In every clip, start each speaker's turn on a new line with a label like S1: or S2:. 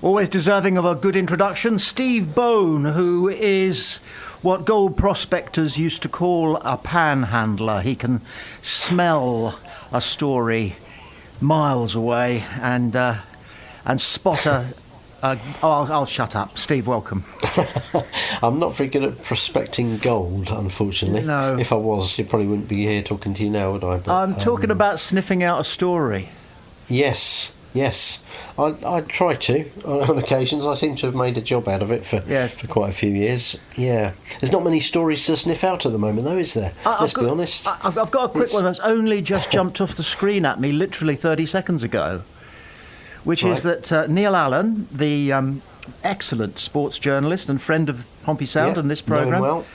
S1: Always deserving of a good introduction, Steve Bone, who is what gold prospectors used to call a panhandler. He can smell a story miles away and spot a... I'll shut up. Steve, welcome.
S2: I'm not very good at prospecting gold, unfortunately.
S1: No.
S2: If I was, you probably wouldn't be here talking to you now, would I? But,
S1: I'm talking about sniffing out a story.
S2: Yes. I try to on occasions. I seem to have made a job out of it for quite a few years. Yeah. There's not many stories to sniff out at the moment, though, is there? Let's be honest.
S1: I've got a quick one that's only just jumped off the screen at me literally 30 seconds ago, which is that Neil Allen, the excellent sports journalist and friend of Pompey Sound and this programme,
S2: well.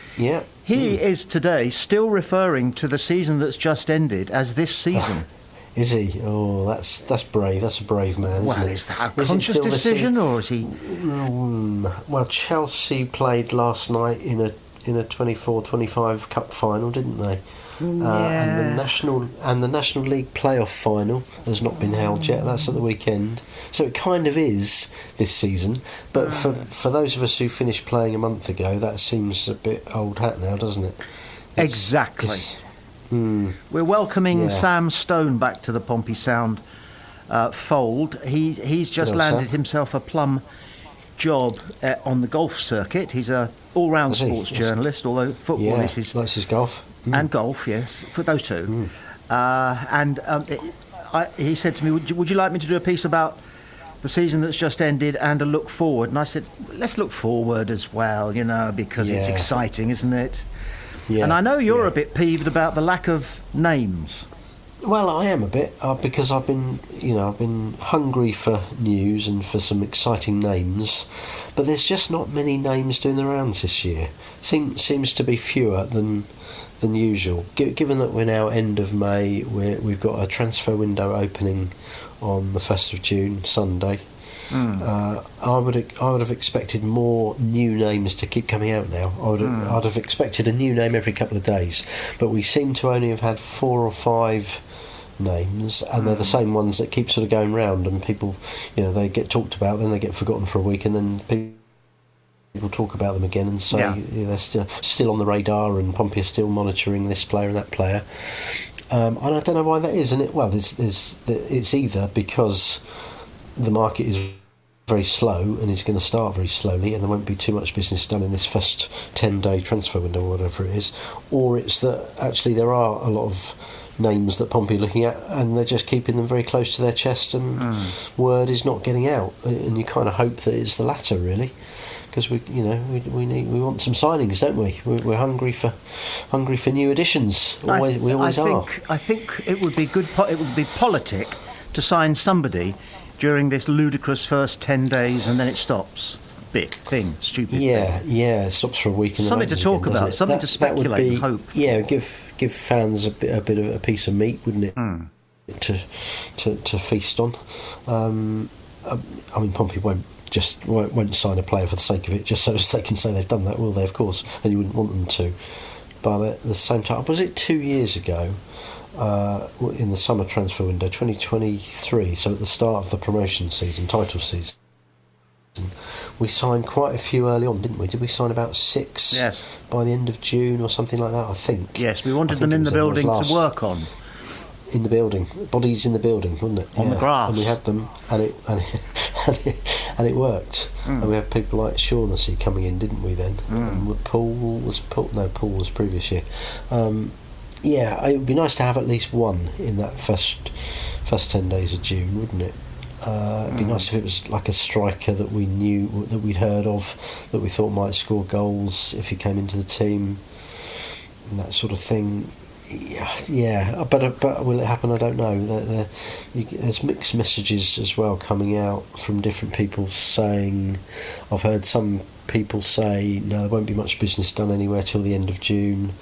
S1: he is today still referring to the season that's just ended as this season.
S2: Is he? Oh, that's brave. That's a brave man, isn't it?
S1: Well, is that a conscious decision, or is he...
S2: Well, Chelsea played last night in a 24-25 cup final, didn't they? And the National League playoff final has not been held yet. That's at the weekend, so it kind of is this season. But for those of us who finished playing a month ago, that seems a bit old hat now, doesn't it?
S1: Exactly. We're welcoming Sam Stone back to the Pompey Sound fold. He's just landed himself a plum job on the golf circuit. He's a all-round sports journalist, although football is his...
S2: Likes his golf.
S1: And golf, yes, for those two. He said to me, would you like me to do a piece about the season that's just ended and a look forward? And I said, let's look forward as well, because it's exciting, isn't it? Yeah, and I know you're a bit peeved about the lack of names.
S2: Well, I am a bit because I've been hungry for news and for some exciting names, but there's just not many names doing the rounds this year. Seems to be fewer than usual. Given that we're now end of May, we've got a transfer window opening on the 1st of June, Sunday. I would have expected more new names to keep coming out now. I'd have expected a new name every couple of days, but we seem to only have had 4 or 5 names, and they're the same ones that keep sort of going round, and people, they get talked about, then they get forgotten for a week, and then people talk about them again and say they're still on the radar, and Pompey are still monitoring this player and that player. And I don't know why that is. And it's either because the market is very slow and it's going to start very slowly, and there won't be too much business done in this first 10-day transfer window or whatever it is, or it's that actually there are a lot of names that Pompey are looking at and they're just keeping them very close to their chest, and word is not getting out, and you kind of hope that it's the latter, really, because we want some signings, don't we? We're hungry for new additions. We always are.
S1: I think it would be good. It would be politic to sign somebody during this ludicrous first 10 days, and then it stops. Stupid thing.
S2: It stops for a week.
S1: Something to talk about, something to speculate and hope.
S2: Yeah, give fans a bit of a piece of meat, wouldn't it? To feast on. Pompey won't sign a player for the sake of it, just so as they can say they've done that, will they? Of course, and you wouldn't want them to. But at the same time, was it 2 years ago? In the summer transfer window 2023, so at the start of the promotion season, title season, we signed quite a few early on, didn't we? Did we sign about 6 by the end of June or something like that, I think?
S1: Yes, we wanted them in the building to work on.
S2: In the building, bodies in the building, wasn't it?
S1: On the grass.
S2: And we had them, and it worked. And we had people like Shaughnessy coming in, didn't we then? Paul was previous year. It would be nice to have at least one in that first 10 days of June, wouldn't it? It'd be nice if it was like a striker that we knew, that we'd heard of, that we thought might score goals if he came into the team, and that sort of thing. But will it happen? I don't know. There's mixed messages as well coming out from different people saying, I've heard some people say, no, there won't be much business done anywhere till the end of June.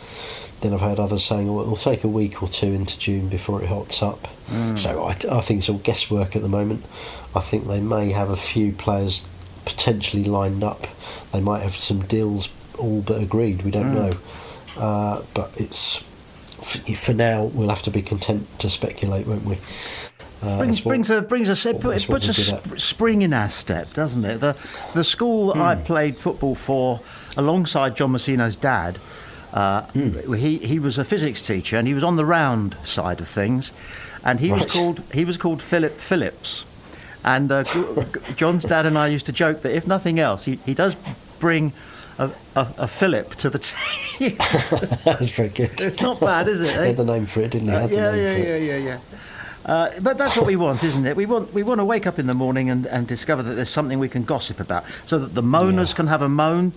S2: Then I've heard others saying, well, it'll take a week or two into June before it hots up. So I think it's all guesswork at the moment. I think they may have a few players potentially lined up. They might have some deals all but agreed. We don't know. But it's for now, we'll have to be content to speculate, won't we?
S1: It puts a spring in our step, doesn't it? The school I played football for, alongside John Messino's dad, he was a physics teacher, and he was on the round side of things, and he was called Philip Phillips, and John's dad and I used to joke that if nothing else, he does bring a Philip to the team.
S2: That's very good.
S1: It's not bad, is it?
S2: He had the name for it, didn't he?
S1: Yeah. But that's what we want, isn't it? We want to wake up in the morning and discover that there's something we can gossip about, so that the moaners can have a moan,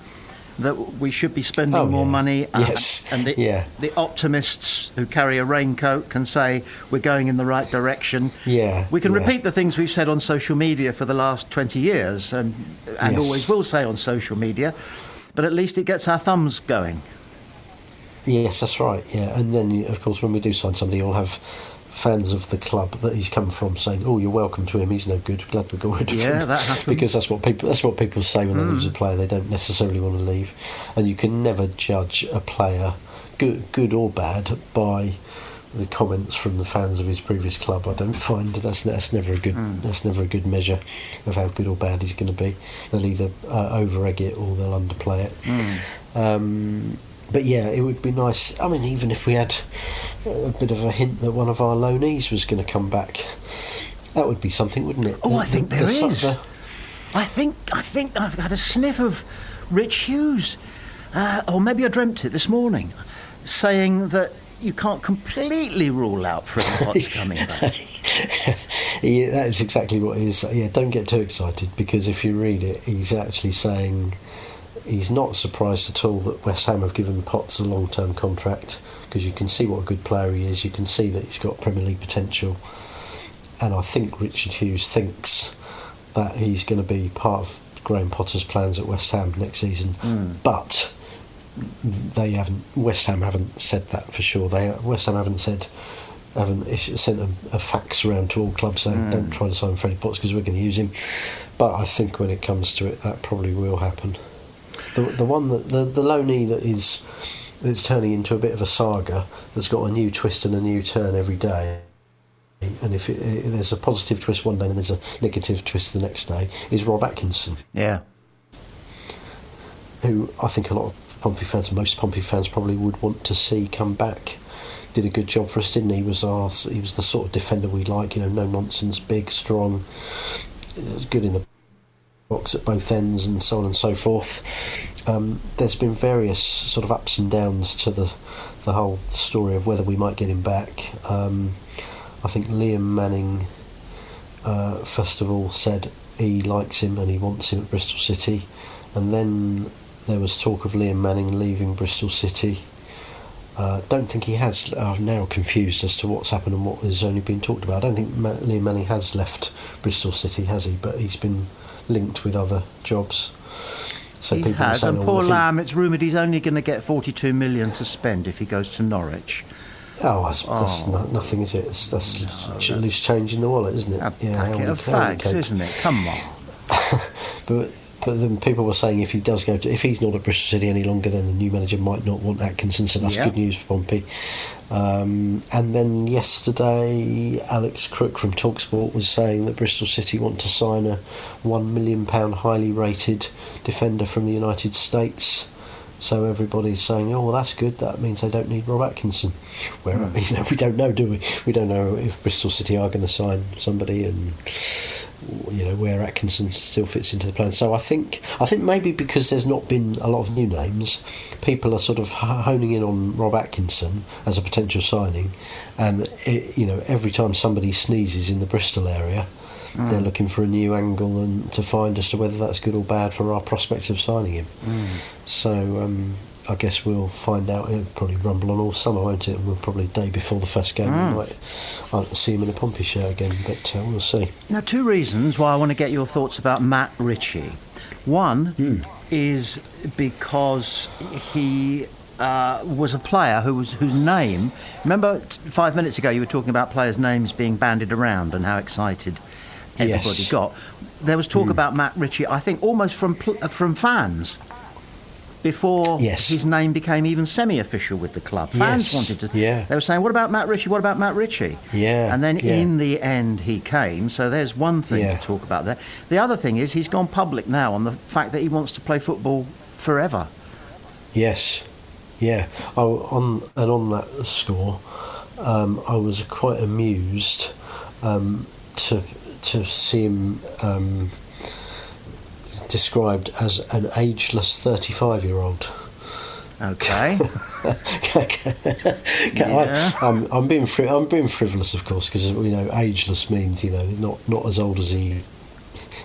S1: that we should be spending more money, and the optimists who carry a raincoat can say we're going in the right direction. We can repeat the things we've said on social media for the last 20 years, and always will say on social media, but at least it gets our thumbs going.
S2: Yes, that's right. Yeah, and then of course when we do sign somebody, you'll have fans of the club that he's come from saying, "Oh, you're welcome to him. He's no good. Glad we got rid of him."
S1: Yeah, that happens.
S2: Because that's what people say when they lose a player. They don't necessarily want to leave, and you can never judge a player, good or bad, by the comments from the fans of his previous club. I don't find that's never a good measure of how good or bad he's going to be. They'll either over-egg it or they'll underplay it. But yeah, it would be nice. I mean, even if we had a bit of a hint that one of our loanees was going to come back, that would be something, wouldn't it?
S1: I think there is. I think I've had a sniff of Rich Hughes, or maybe I dreamt it this morning, saying that you can't completely rule out Freddie Potts coming back.
S2: Yeah, that is exactly what he is. Yeah, don't get too excited, because if you read it, he's actually saying he's not surprised at all that West Ham have given Potts a long-term contract, because you can see what a good player he is. You can see that he's got Premier League potential, and I think Richard Hughes thinks that he's going to be part of Graham Potter's plans at West Ham next season. But West Ham haven't said that for sure. West Ham haven't sent a fax around to all clubs saying don't try to sign Freddie Potts because we're going to use him. But I think when it comes to it, that probably will happen. The one that the loanee that's turning into a bit of a saga, that's got a new twist and a new turn every day, and if there's a positive twist one day and there's a negative twist the next day, is Rob Atkinson. Yeah. Who I think a lot of most Pompey fans probably would want to see come back. Did a good job for us, didn't he? He was the sort of defender we like, no nonsense, big, strong, good in the box at both ends and so on and so forth. There's been various sort of ups and downs to the whole story of whether we might get him back. I think Liam Manning first of all said he likes him and he wants him at Bristol City, and then there was talk of Liam Manning leaving Bristol City. Don't think he has. I'm now confused as to what's happened and what has only been talked about. I don't think Liam Manning has left Bristol City, has he? But he's been linked with other jobs. So
S1: he
S2: people
S1: has,
S2: saying,
S1: and poor Lamb, it's rumoured he's only going to get 42 million to spend if he goes to Norwich.
S2: That's nothing, is it? That's loose change in the wallet, isn't it?
S1: A packet of fags, isn't it? Come on.
S2: But then people were saying if he's not at Bristol City any longer, then the new manager might not want Atkinson, so that's good news for Pompey. And then yesterday, Alex Crook from TalkSport was saying that Bristol City want to sign a £1 million highly rated defender from the United States. So everybody's saying, oh, well, that's good. That means they don't need Rob Atkinson. Where we don't know, do we? We don't know if Bristol City are going to sign somebody, and where Atkinson still fits into the plan. So I think maybe because there's not been a lot of new names, people are sort of honing in on Rob Atkinson as a potential signing, and every time somebody sneezes in the Bristol area, they're looking for a new angle and to find as to whether that's good or bad for our prospects of signing him. So I guess we'll find out. It'll probably rumble on all summer, won't it? We'll probably day before the first game we might see him in a Pompey shirt again, but we'll see.
S1: Now, two reasons why I want to get your thoughts about Matt Ritchie. One is because he was a player whose name... Remember 5 minutes ago you were talking about players' names being bandied around and how excited everybody got. There was talk about Matt Ritchie, I think, almost from fans. before
S2: Yes.
S1: his name became even semi-official with the club. Fans
S2: Yes.
S1: wanted to.
S2: Yeah.
S1: They were saying, "What about Matt Ritchie? What about Matt Ritchie?"
S2: Yeah.
S1: And then
S2: yeah.
S1: in the end, he came. So there's one thing
S2: Yeah.
S1: to talk about there. The other thing is he's gone public now on the fact that he wants to play football forever.
S2: Yes, yeah. On that score, I was quite amused to see him described as an ageless 35-year-old.
S1: Okay.
S2: Yeah. I'm being frivolous, of course, because ageless means not as old as he.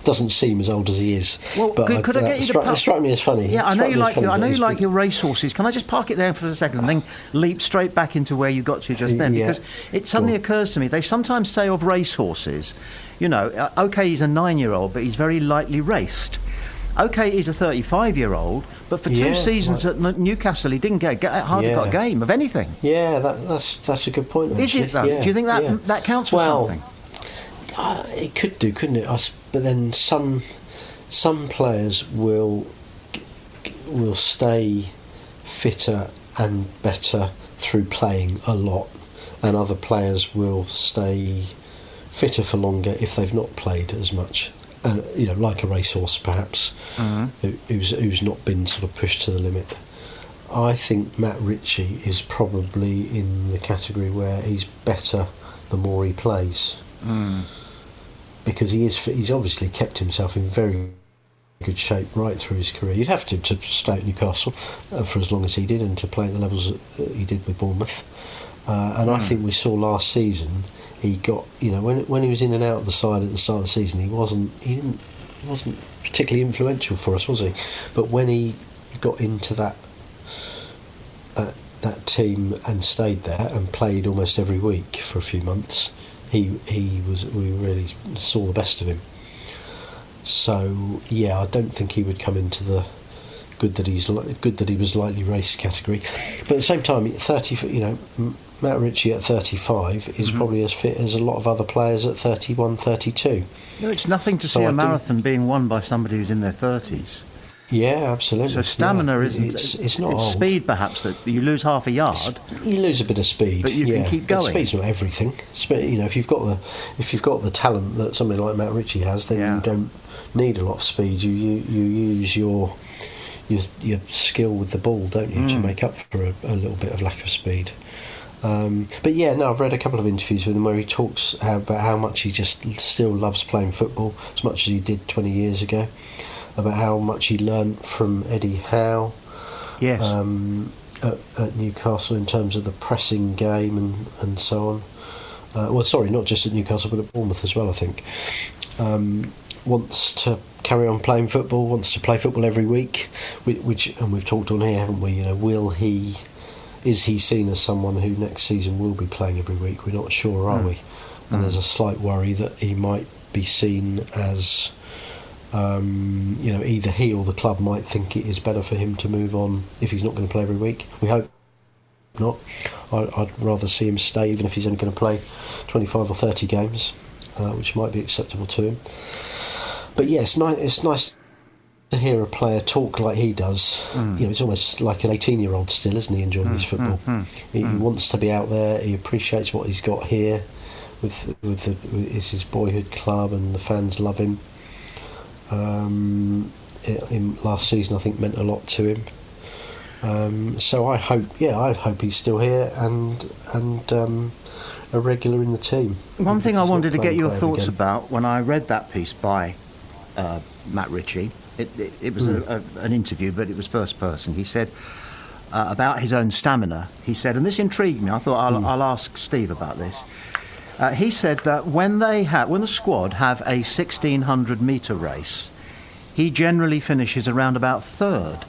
S2: Doesn't seem as old as he is.
S1: Well,
S2: but
S1: could I get you to
S2: it struck me as funny.
S1: Yeah, I know you like
S2: your
S1: your racehorses. Can I just park it there for a second and then leap straight back into where you got to just then?
S2: Yeah.
S1: Because it suddenly occurs to me, they sometimes say of racehorses, okay, he's a 9-year-old, but he's very lightly raced. Okay, he's a 35-year-old, but for 2 seasons at Newcastle, he didn't hardly got a game of anything.
S2: Yeah, that's a good point. Actually.
S1: Is it though?
S2: Yeah,
S1: do you think that counts for something?
S2: It could do, couldn't it? But then some players will stay fitter and better through playing a lot, and other players will stay fitter for longer if they've not played as much. Like a racehorse, perhaps, who's not been sort of pushed to the limit. I think Matt Ritchie is probably in the category where he's better the more he plays. Because he's obviously kept himself in very good shape right through his career. You'd have to stay at Newcastle for as long as he did and to play at the levels that he did with Bournemouth. And I think we saw last season he got when he was in and out of the side at the start of the season he wasn't particularly influential for us, was he? But when he got into that team and stayed there and played almost every week for a few months, we really saw the best of him. So yeah, I don't think he would come into the good that he was lightly raced category. But at the same time, 30, Matt Ritchie at 35 is probably as fit as a lot of other players at 31, 32.
S1: It's nothing to see a marathon being won by somebody who's in their 30s.
S2: Yeah, absolutely.
S1: So stamina isn't.
S2: It's not old.
S1: Speed, perhaps, that you lose half a yard.
S2: You lose a bit of speed,
S1: but you can keep going.
S2: But speed's not everything. If you've got the talent that somebody like Matt Ritchie has, then you don't need a lot of speed. You use your skill with the ball, don't you, to make up for a little bit of lack of speed. But yeah, no, I've read a couple of interviews with him where he talks about how much he just still loves playing football as much as he did 20 years ago. About how much he learnt from Eddie Howe,
S1: yes,
S2: at Newcastle in terms of the pressing game and so on. Not just at Newcastle, but at Bournemouth as well, I think. Wants to carry on playing football, wants to play football every week, which, and we've talked on here, haven't we? Is he seen as someone who next season will be playing every week? We're not sure, are we? And there's a slight worry that he might be seen as either he or the club might think it is better for him to move on if he's not going to play every week. We hope not. I'd rather see him stay, even if he's only going to play 25 or 30 games, which might be acceptable to him. But yeah, it's nice to hear a player talk like he does. He's almost like an 18-year-old still, isn't he, enjoying his football? He wants to be out there. He appreciates what he's got here it's his boyhood club, and the fans love him. Last season, I think, meant a lot to him. So I hope he's still here and a regular in the team.
S1: One thing I wanted to get your thoughts about when I read that piece by Matt Ritchie, it was an interview, but it was first person. He said about his own stamina. He said, and this intrigued me. I thought I'll ask Steve about this. He said that when the squad have a 1600 metre race, he generally finishes around about third.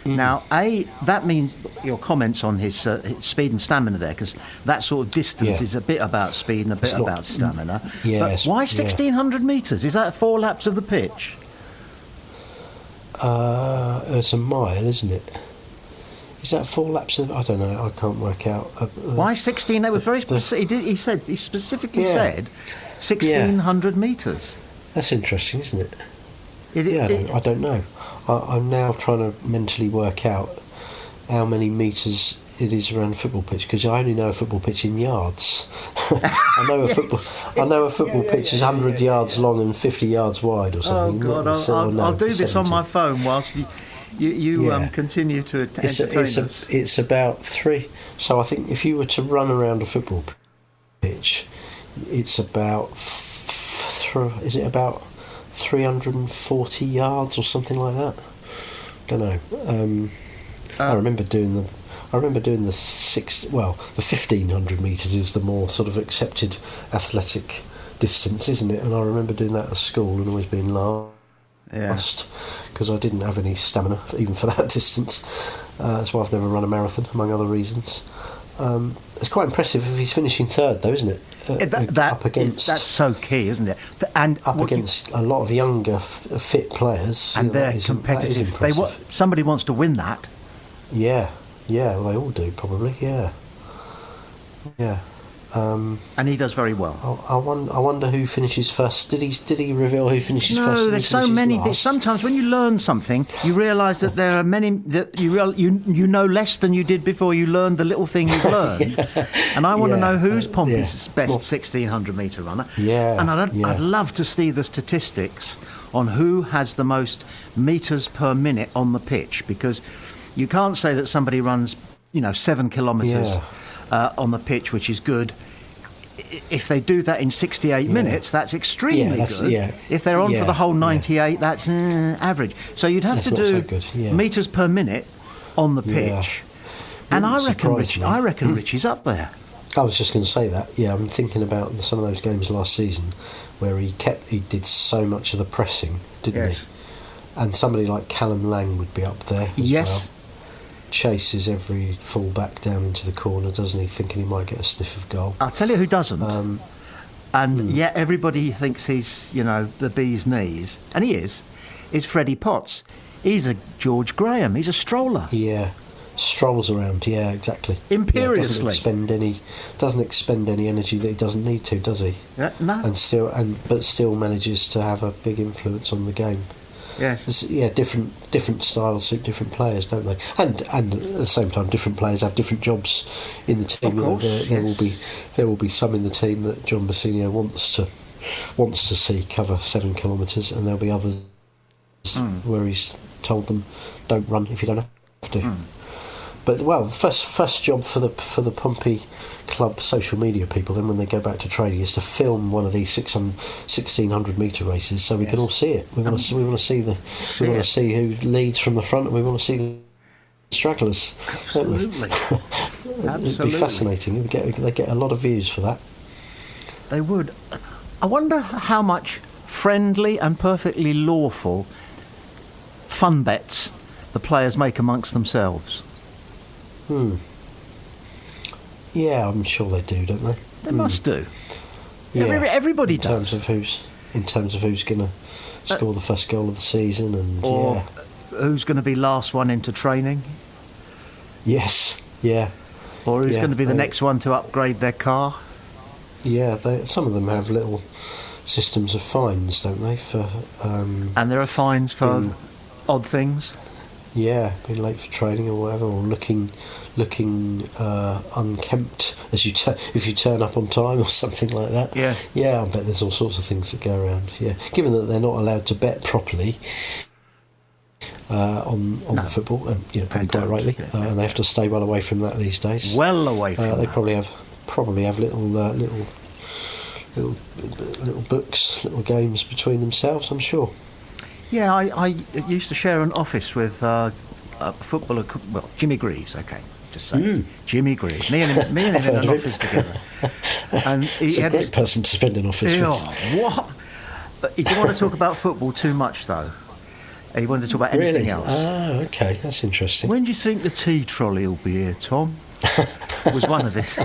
S1: Now, that means your comments on his speed and stamina there, because that sort of distance is a bit about speed and a bit about stamina.
S2: Yes,
S1: but why 1600 metres? Is that 4 laps of the pitch?
S2: It's a mile, isn't it? Is that 4 laps of? I don't know. I can't work out.
S1: Why 16? It was very specific. He specifically said 1600 metres.
S2: That's interesting, isn't it? I don't know. I'm now trying to mentally work out how many metres it is around a football pitch, because I only know a football pitch in yards. I know a football pitch is 100 yards long and 50 yards wide or something.
S1: Oh God, I'll do this 70. On my phone whilst you continue to entertain us.
S2: It's about 3. So I think if you were to run around a football pitch, it's about is it about 340 yards or something like that? Don't know. I remember doing the 1500 metres is the more sort of accepted athletic distance, isn't it? And I remember doing that at school and always being last because I didn't have any stamina even for that distance. That's why I've never run a marathon, among other reasons. It's quite impressive if he's finishing third, though, isn't it?
S1: That's so key, isn't it? And
S2: up against a lot of younger, fit players,
S1: and they're competitive. Somebody wants to win that.
S2: Yeah, well, they all do probably. Yeah.
S1: And he does very well.
S2: I wonder who finishes first. Did he reveal who finishes first?
S1: No, there's so many things. Sometimes when you learn something, you realise that there are many that you know less than you did before you learned the little thing you've learned. And I want to know who's Pompey's best 1600 metre runner.
S2: Yeah.
S1: And I'd love to see the statistics on who has the most metres per minute on the pitch, because you can't say that somebody runs 7 kilometres. On the pitch, which is good. If they do that in 68 minutes, that's extremely good. Yeah. If they're on for the whole 98, that's average. So you'd have to do metres per minute on the pitch. And I reckon Richie's up there.
S2: I was just going to say that. Yeah, I'm thinking about some of those games last season where he did so much of the pressing, didn't he? And somebody like Callum Lang would be up there as well. Chases every full-back down into the corner, doesn't he, thinking he might get a sniff of goal.
S1: I'll tell you who doesn't. Yet everybody thinks he's, the bee's knees, and he is Freddie Potts. He's a George Graham, he's a stroller.
S2: Yeah, strolls around, yeah, exactly.
S1: Imperiously.
S2: Doesn't expend any energy that he doesn't need to, does he?
S1: No.
S2: But still manages to have a big influence on the game.
S1: Yes.
S2: Different styles suit different players, don't they? And at the same time, different players have different jobs in the team.
S1: Of course,
S2: there will be some in the team that John Bassinio wants to see cover 7 kilometres, and there'll be others where he's told them don't run if you don't have to. But the first job for the Pompey club social media people, then when they go back to training, is to film one of these 1600 metre races so we can all see it. We want to see who leads from the front, and we want to see the stragglers.
S1: Absolutely.
S2: It'd be fascinating. They get a lot of views for that.
S1: They would. I wonder how much friendly and perfectly lawful fun bets the players make amongst themselves.
S2: Yeah, I'm sure they do, don't they?
S1: They must do.
S2: Yeah.
S1: Everybody does.
S2: In terms of who's going to score the first goal of the season, and
S1: who's going to be last one into training.
S2: Yes. Yeah.
S1: Or who's going to be the next one to upgrade their car.
S2: Yeah, some of them have little systems of fines, don't they?
S1: And there are fines for odd things.
S2: Yeah, being late for training or whatever, or looking unkempt if you turn up on time or something like that. Yeah, I bet there's all sorts of things that go around. Yeah, given that they're not allowed to bet properly on football, and probably quite rightly, and they have to stay well away from that these days.
S1: Well away from that.
S2: They probably have little books, little games between themselves, I'm sure.
S1: Yeah, I used to share an office with a footballer, Jimmy Greaves, just saying. Jimmy Greaves. Me and him in an office together. And
S2: it's a great person to spend an office with.
S1: What? He didn't want to talk about football too much, though. He wanted to talk about anything else.
S2: Ah, okay, that's interesting.
S1: When do you think the tea trolley will be here, Tom? Was one of his.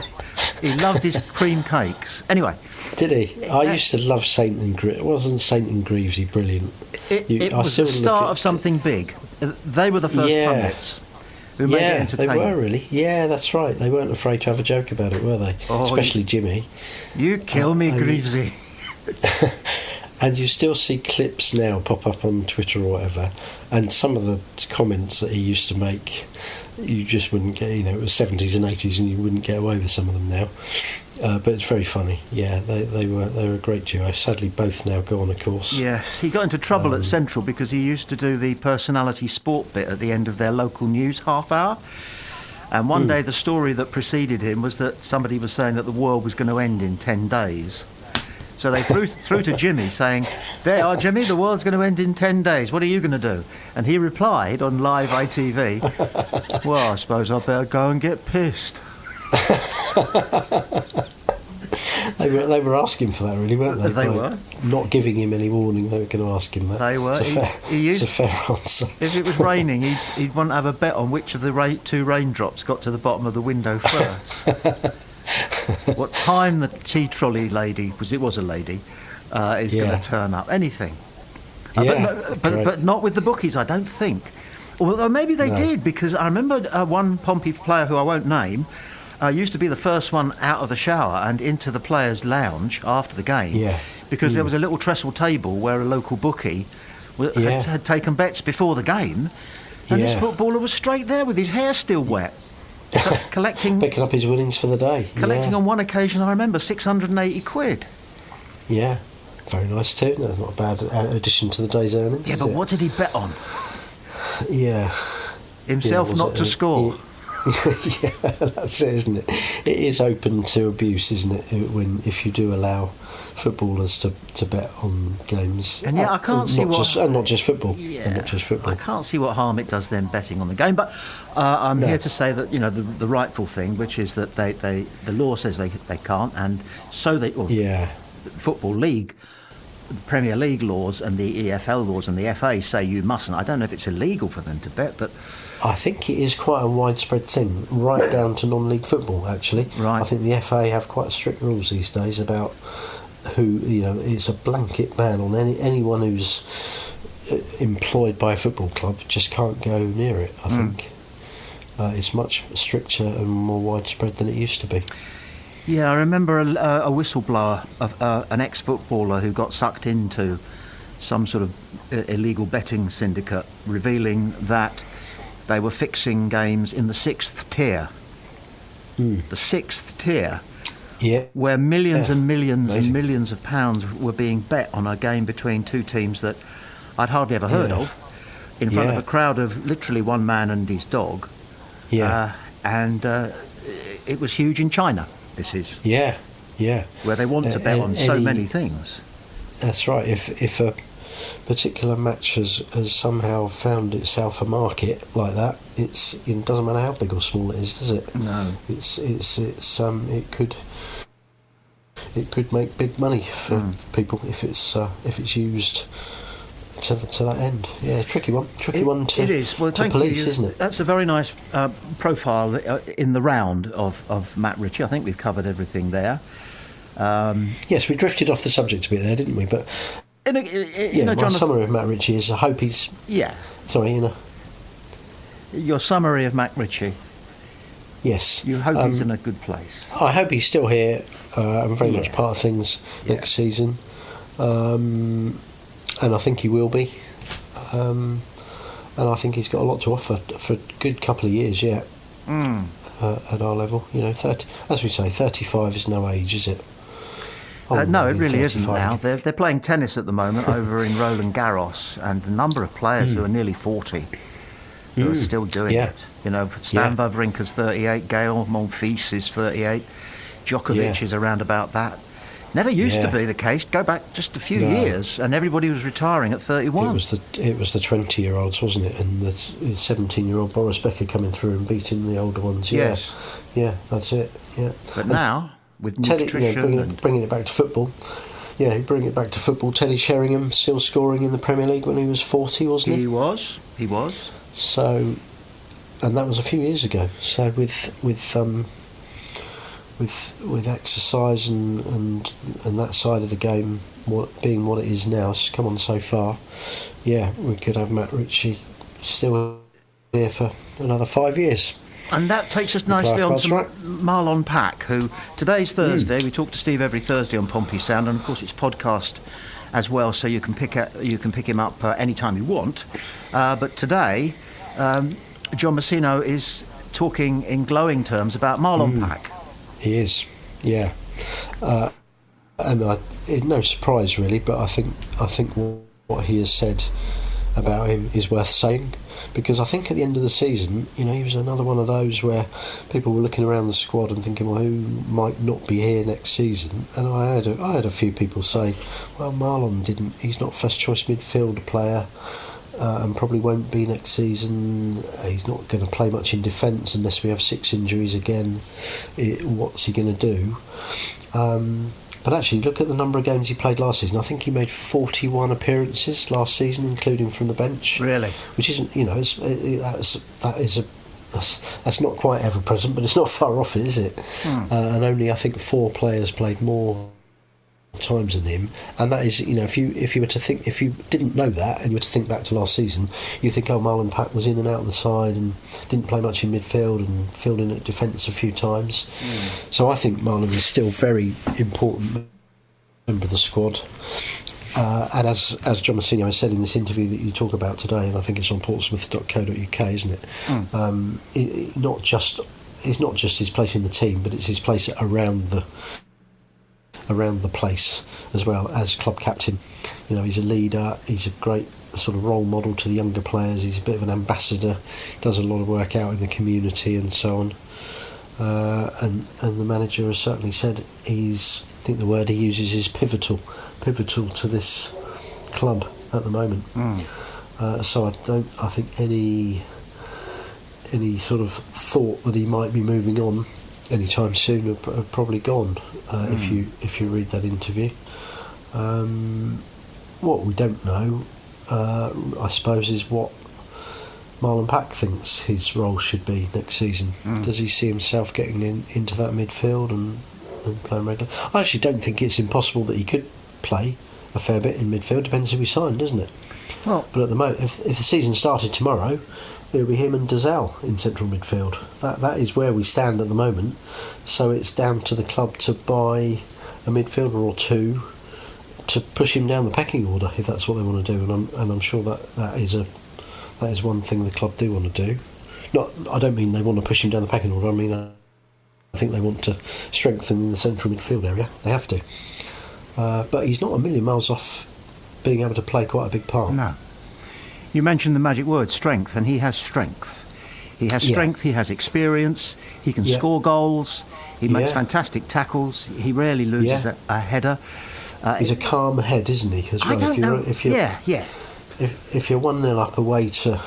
S1: He loved his cream cakes. Anyway.
S2: Did he? I used to love Saint and Greaves. Wasn't Saint and Greavesy brilliant?
S1: It was the start of something big. They were the first pundits who made it entertaining.
S2: They were really. Yeah, that's right. They weren't afraid to have a joke about it, were they? Especially Jimmy.
S1: You kill me, Greavesy.
S2: And you still see clips now pop up on Twitter or whatever, and some of the comments that he used to make, you just wouldn't get. It was 70s and 80s, and you wouldn't get away with some of them now. But it's very funny. Yeah, they were a great duo. Sadly, both now gone, of course.
S1: Yes, he got into trouble at Central because he used to do the personality sport bit at the end of their local news half hour. And one day the story that preceded him was that somebody was saying that the world was going to end in 10 days. So they threw to Jimmy saying, "There are, Jimmy, the world's going to end in 10 days. What are you going to do?" And he replied on live ITV, "Well, I suppose I'd better go and get pissed."
S2: They were asking for that, really, weren't they?
S1: They were.
S2: Not giving him any warning, they were going to ask him that.
S1: They were.
S2: It's a fair answer.
S1: If it was raining, he'd want to have a bet on which of the two raindrops got to the bottom of the window first. What time the tea trolley lady, because it was a lady, is going to turn up. Anything. But not with the bookies, I don't think. Although maybe they did, because I remember one Pompey player who I won't name used to be the first one out of the shower and into the players' lounge after the game.
S2: Yeah.
S1: Because there was a little trestle table where a local bookie had taken bets before the game, and this footballer was straight there with his hair still wet. Collecting,
S2: picking up his winnings for the day.
S1: Collecting on one occasion, I remember, 680 quid.
S2: Yeah, very nice too. That's not a bad addition to the day's earnings.
S1: Yeah, but what did he bet on?
S2: Yeah,
S1: himself not to score.
S2: Yeah, that's it, isn't it? It is open to abuse, isn't it? If you do allow footballers to bet on games,
S1: and I can't see
S2: not just football.
S1: Yeah,
S2: not just football.
S1: I can't see what harm it does them betting on the game. But I'm here to say that the rightful thing, which is that the law says they can't, and so Football League, the Premier League laws and the EFL laws and the FA say you mustn't. I don't know if it's illegal for them to bet, but
S2: I think it is quite a widespread thing, right down to non-league football, actually.
S1: Right.
S2: I think the FA have quite strict rules these days about who, it's a blanket ban on anyone who's employed by a football club, just can't go near it, I think. It's much stricter and more widespread than it used to be.
S1: Yeah, I remember a whistleblower, an ex-footballer who got sucked into some sort of illegal betting syndicate, revealing that they were fixing games in the 6th tier. The 6th tier, where millions and millions and millions of pounds were being bet on a game between two teams that I'd hardly ever heard of, in front of a crowd of literally one man and his dog. And it was huge in China, this is. Where they want to bet on so many things.
S2: That's right. If a particular match has somehow found itself a market like that, it doesn't matter how big or small it is, does it?
S1: No.
S2: It could make big money for people if it's used to that end. Yeah, tricky one to
S1: it is. Well,
S2: to police, isn't it?
S1: That's a very nice profile in the round of Matt Ritchie. I think we've covered everything there.
S2: Yes, we drifted off the subject a bit there, didn't we? But my summary of Matt Ritchie is I hope he's...
S1: Yeah.
S2: Sorry,
S1: Your summary of Matt Ritchie.
S2: Yes.
S1: You hope he's in a good place.
S2: I hope he's still here and very much part of things next season. And I think he will be. And I think he's got a lot to offer for a good couple of years yet at our level. 30, as we say, 35 is no age, is it?
S1: No, it really isn't now. They're playing tennis at the moment over in Roland Garros, and the number of players who are nearly 40 who are still doing it. Stan Wawrinka's 38, Gael Monfils is 38, Djokovic is around about that. Never used to be the case. Go back just a few years, and everybody was retiring at 31.
S2: It was the 20-year-olds, wasn't it? And the 17-year-old Boris Becker coming through and beating the older ones.
S1: Yes.
S2: Yeah, that's it. Yeah.
S1: But now, with nutrition...
S2: bringing it back to football. Yeah, bring it back to football. Teddy Sheringham still scoring in the Premier League when he was 40, wasn't he?
S1: He was.
S2: So, and that was a few years ago. So with exercise and that side of the game being what it is now, it's come on so far. Yeah, we could have Matt Ritchie still here for another 5 years.
S1: And that takes us nicely on to Marlon Pack, who today's Thursday. We talk to Steve every Thursday on Pompey Sound, and of course it's podcast as well, so you can pick him up anytime you want. But today, John Messino is talking in glowing terms about Marlon Pack.
S2: He is, yeah. And it's no surprise really, but I think what he has said about him is worth saying, because I think at the end of the season, he was another one of those where people were looking around the squad and thinking, well, who might not be here next season? And I had a few people say, well, Marlon he's not first choice midfield player, and probably won't be next season. He's not going to play much in defence unless we have 6 injuries again. What's he going to do? But actually, look at the number of games he played last season. I think he made 41 appearances last season, including from the bench.
S1: Really?
S2: Which isn't, that's not quite ever present, but it's not far off, is it? And only I think 4 players played more times than him, and that is, if you were to think, if you didn't know that and you were to think back to last season, you think, oh, Marlon Pack was in and out of the side and didn't play much in midfield and filled in at defence a few times. So I think Marlon is still very important member of the squad, and as John Messino said in this interview that you talk about today, and I think it's on portsmouth.co.uk, isn't it? It's not just his place in the team, but it's his place around the place as well as club captain. He's a leader, he's a great sort of role model to the younger players, he's a bit of an ambassador, does a lot of work out in the community and so on, and the manager has certainly said I think the word he uses is pivotal to this club at the moment. So I think any sort of thought that he might be moving on anytime soon have probably gone, if you read that interview. What we don't know, I suppose, is what Marlon Pack thinks his role should be next season. Does he see himself getting into that midfield and playing regularly? I actually don't think it's impossible that he could play a fair bit in midfield. Depends who we sign, doesn't it? Well, but at the moment, if the season started tomorrow, it'll be him and Dazal in central midfield. That is where we stand at the moment. So it's down to the club to buy a midfielder or two to push him down the pecking order, if that's what they want to do. And I'm sure that is one thing the club do want to do. I don't mean they want to push him down the pecking order. I mean, I think they want to strengthen the central midfield area. They have to. But he's not a million miles off being able to play quite a big part.
S1: No. You mentioned the magic word, strength, and he has strength. He has strength, he has experience, he can score goals, he makes fantastic tackles, he rarely loses a header.
S2: He's a calm head, isn't he, as well?
S1: I don't know.
S2: If you're 1-0 up away to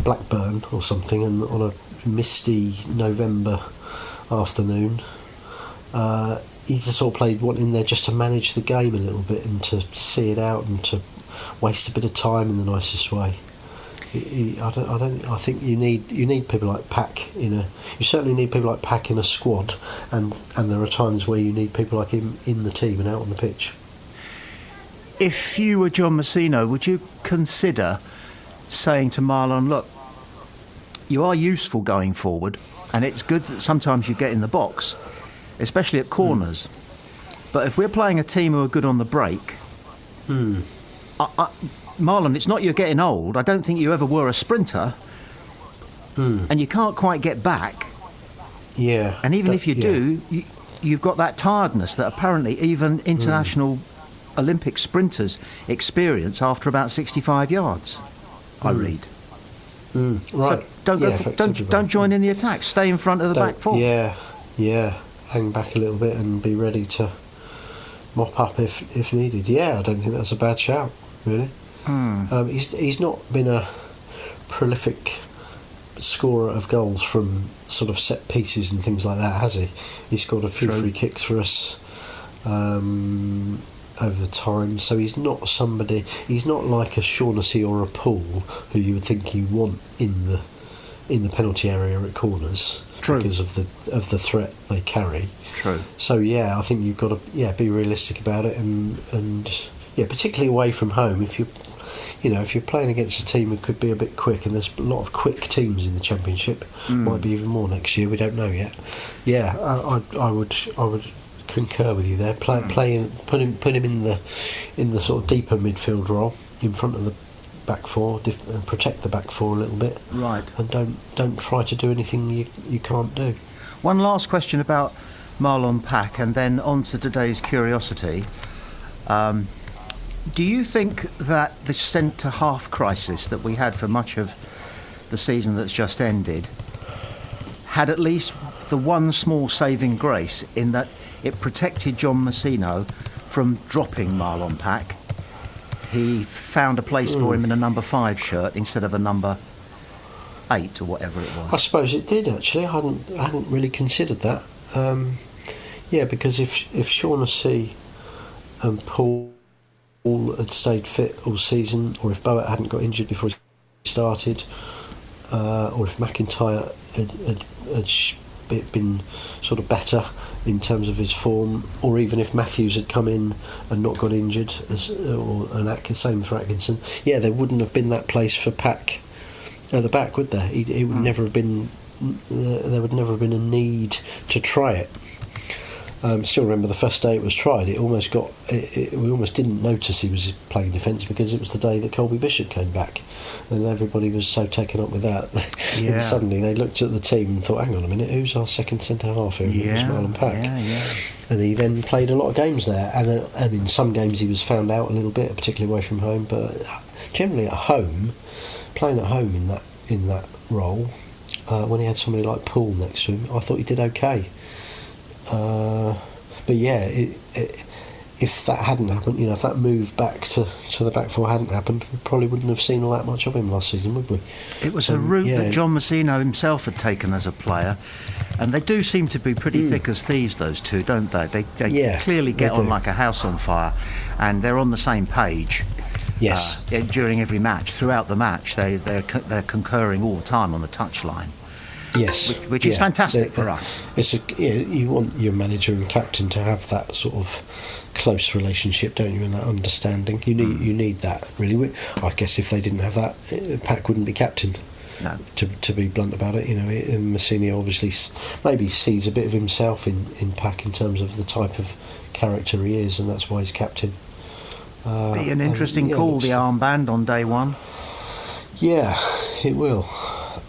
S2: Blackburn or something, and on a misty November afternoon, he's the sort of player wanting there just to manage the game a little bit and to see it out and to waste a bit of time in the nicest way. I think you need people like Pack you certainly need people like Pack in a squad, and there are times where you need people like him in the team and out on the pitch.
S1: If you were John Messino, would you consider saying to Marlon, look, you are useful going forward, and it's good that sometimes you get in the box, especially at corners, but if we're playing a team who are good on the break, Marlon, it's not you're getting old. I don't think you ever were a sprinter, and you can't quite get back.
S2: Yeah.
S1: And even if you do, you've got that tiredness that apparently even international Olympic sprinters experience after about 65 yards. I read.
S2: Right.
S1: So don't join in the attack. Stay in front of the back four.
S2: Yeah. Hang back a little bit and be ready to mop up if needed. Yeah, I don't think that's a bad shout, really. He's not been a prolific scorer of goals from sort of set pieces and things like that, has he? He's scored a few free kicks for us over the time, so he's not like a Shaughnessy or a Poole who you would think you want in the penalty area at corners. Because of the threat they carry.
S1: True.
S2: So I think you've got to be realistic about it, and particularly away from home. If you're playing against a team who could be a bit quick, and there's a lot of quick teams in the Championship, might be even more next year. We don't know yet. I would concur with you there. Put him in the sort of deeper midfield role in front of the back four, and protect the back four a little bit.
S1: Right.
S2: And don't try to do anything you can't do.
S1: One last question about Marlon Pack, and then on to today's curiosity. Do you think that the centre-half crisis that we had for much of the season that's just ended had at least the one small saving grace in that it protected John Messino from dropping Marlon Pack? He found a place for him in a number 5 shirt instead of a number 8 or whatever it was.
S2: I suppose it did, actually. I hadn't really considered that. Yeah, because if Shaughnessy and Paul had stayed fit all season, or if Boat hadn't got injured before he started, or if McIntyre had been sort of better in terms of his form, or even if Matthews had come in and not got injured, same for Atkinson, yeah, there wouldn't have been that place for Pack at the back, would there? It would never have been. There would never have been a need to try it. Still remember the first day it was tried. We almost didn't notice he was playing defence because it was the day that Colby Bishop came back, and everybody was so taken up with that.
S1: Yeah.
S2: And suddenly they looked at the team and thought, "Hang on a minute, who's our second centre half here?"
S1: Yeah,
S2: it was Marlon Pack.
S1: Yeah.
S2: And he then played a lot of games there, and in some games he was found out a little bit, particularly away from home. But generally at home, playing at home in that role, when he had somebody like Poole next to him, I thought he did okay. But yeah, if that hadn't happened, if that move back to the back four hadn't happened, we probably wouldn't have seen all that much of him last season, would we?
S1: It was a route that John Messino himself had taken as a player, and they do seem to be pretty thick as thieves, those two, don't they? They clearly get on like a house on fire, and they're on the same page.
S2: Yes.
S1: During every match, throughout the match, they're concurring all the time on the touchline.
S2: Yes,
S1: which is fantastic for us.
S2: You want your manager and captain to have that sort of close relationship, don't you, and that understanding. You need that, really. I guess if they didn't have that, Pack wouldn't be captain.
S1: No.
S2: To be blunt about it, Messini obviously maybe sees a bit of himself in Pack in terms of the type of character he is, and that's why he's captain.
S1: Be an interesting call, the armband on day one.
S2: Yeah, it will.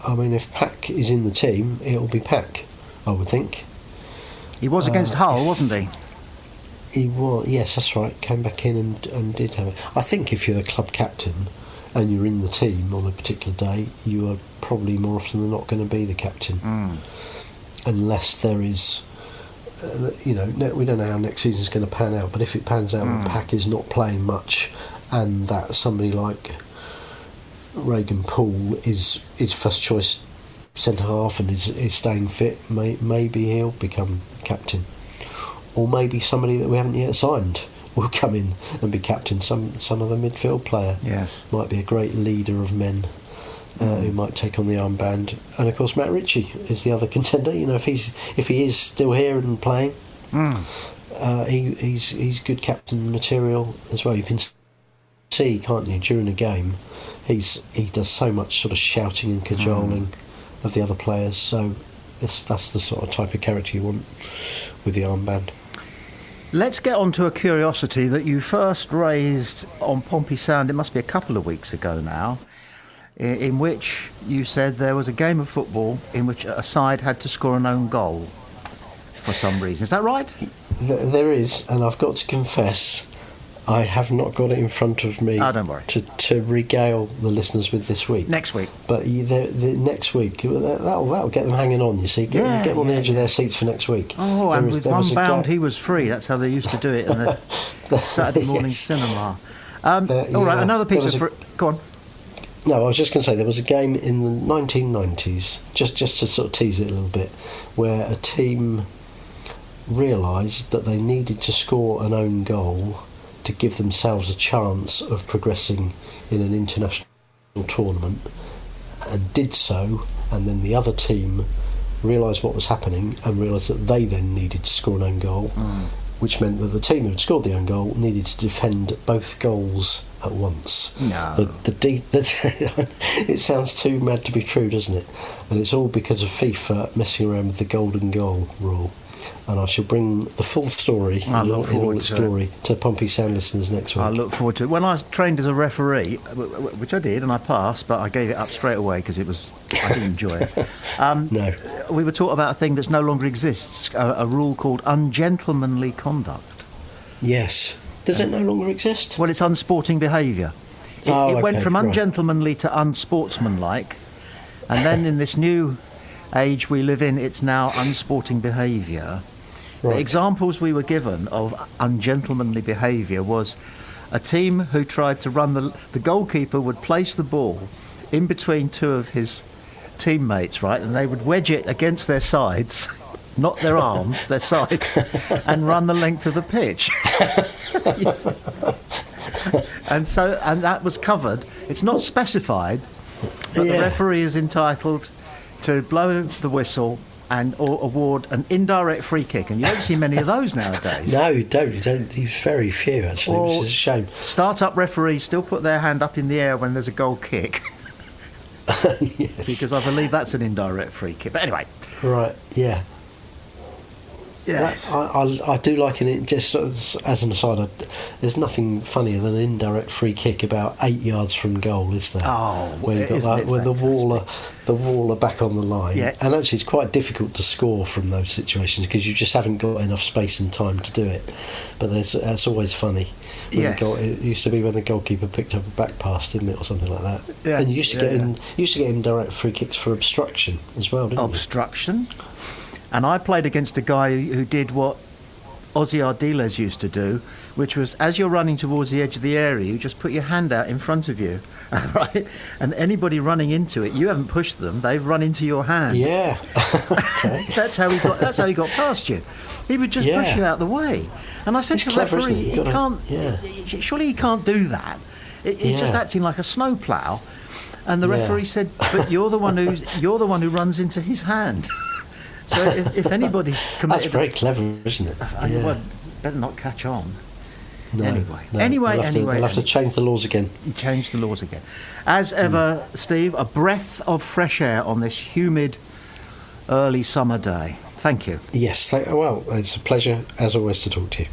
S2: I mean, if Pack is in the team, it'll be Pack, I would think.
S1: He was against Hull, wasn't he?
S2: He was, yes, that's right. Came back in and did have it. I think if you're the club captain and you're in the team on a particular day, you are probably more often than not going to be the captain. Unless there is, we don't know how next season's going to pan out, but if it pans out that Pack is not playing much and that somebody like Regan Poole is first choice centre half and is staying fit, maybe he'll become captain, or maybe somebody that we haven't yet signed will come in and be captain. Some other midfield player might be a great leader of men who might take on the armband. And of course Matt Ritchie is the other contender. If he is still here and playing, he's good captain material as well. You can see, can't you, during a game he does so much sort of shouting and cajoling of the other players, so that's the sort of type of character you want with the armband.
S1: Let's get on to a curiosity that you first raised on Pompey Sound, it must be a couple of weeks ago now, in which you said there was a game of football in which a side had to score an own goal for some reason. Is that right?
S2: There is, and I've got to confess, I have not got it in front of me.
S1: Oh, don't worry.
S2: To regale the listeners with this week.
S1: Next week.
S2: But the next week, that'll get them hanging on, you see. Get them on the edge of their seats for next week.
S1: Oh, and with one bound he was free. That's how they used to do it in the Saturday morning cinema. All right, another piece of... Go on.
S2: No, I was just going to say, there was a game in the 1990s, just to sort of tease it a little bit, where a team realised that they needed to score an own goal to give themselves a chance of progressing in an international tournament, and did so, and then the other team realised what was happening and realised that they then needed to score an own goal, which meant that the team who had scored the own goal needed to defend both goals at once.
S1: No.
S2: It sounds too mad to be true, doesn't it? And it's all because of FIFA messing around with the golden goal rule. and I shall bring the full story in all its glory to Pompey Sound listeners next week.
S1: I look forward to it. When I trained as a referee, which I did, and I passed, but I gave it up straight away because I didn't enjoy it.
S2: No.
S1: We were taught about a thing that no longer exists, a rule called ungentlemanly conduct.
S2: Yes. Does it no longer exist?
S1: Well, it's unsporting behaviour. It went from ungentlemanly to unsportsmanlike, and then in this new age we live in, it's now unsporting behaviour.
S2: Right.
S1: The examples we were given of ungentlemanly behaviour was a team who tried to run the goalkeeper would place the ball in between two of his teammates, right, and they would wedge it against their sides, not their arms, their sides, and run the length of the pitch. And that was covered. It's not specified, but the referee is entitled to blow the whistle or award an indirect free kick, and you don't see many of those nowadays.
S2: No, you don't. There's very few actually, which is a shame.
S1: Start-up referees still put their hand up in the air when there's a goal kick.
S2: Yes.
S1: Because I believe that's an indirect free kick. But anyway.
S2: Right, yeah.
S1: Yes.
S2: I do like it, just as an aside, there's nothing funnier than an indirect free kick about 8 yards from goal, is there?
S1: Oh,
S2: where you've got where the wall are back on the line.
S1: Yeah.
S2: And actually it's quite difficult to score from those situations because you just haven't got enough space and time to do it. But that's always funny.
S1: Yes.
S2: It used to be when the goalkeeper picked up a back pass, didn't it, or something like that?
S1: Yeah.
S2: And you used to get indirect free kicks for obstruction as well, didn't you?
S1: Obstruction. And I played against a guy who did what Ozzy Ardiles used to do, which was, as you're running towards the edge of the area, you just put your hand out in front of you, right? And anybody running into it, you haven't pushed them; they've run into your hand.
S2: Yeah, okay.
S1: That's how he got past you. He would just push you out the way. And I said to the referee, he can't. Surely he can't do that. He's just acting like a snowplow. And the referee said, "But you're the one who runs into his hand." So if anybody's committed...
S2: That's very clever, isn't it?
S1: Well, better not catch on.
S2: No,
S1: Anyway.
S2: They'll have to change the laws again.
S1: Change the laws again. As ever, Steve, a breath of fresh air on this humid early summer day. Thank you.
S2: Yes, well, it's a pleasure, as always, to talk to you.